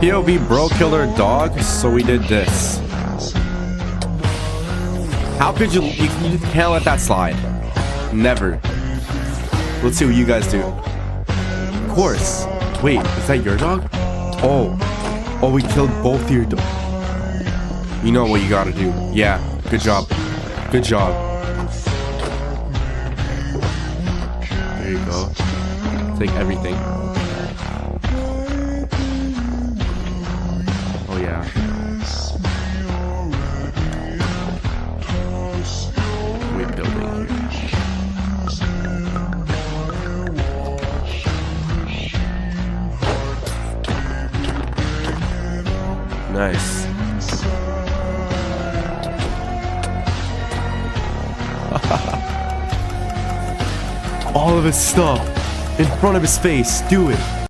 POV bro killed our dog, so we did this. How could you can't let that slide. Never. Let's see what you guys do. Of course. Wait, is that your dog? Oh, we killed both your dogs. You know what you gotta do. Yeah, good job. Good job. There you go. Take everything. Oh yeah. We're building here. Nice. All of his stuff in front of his face. Do it.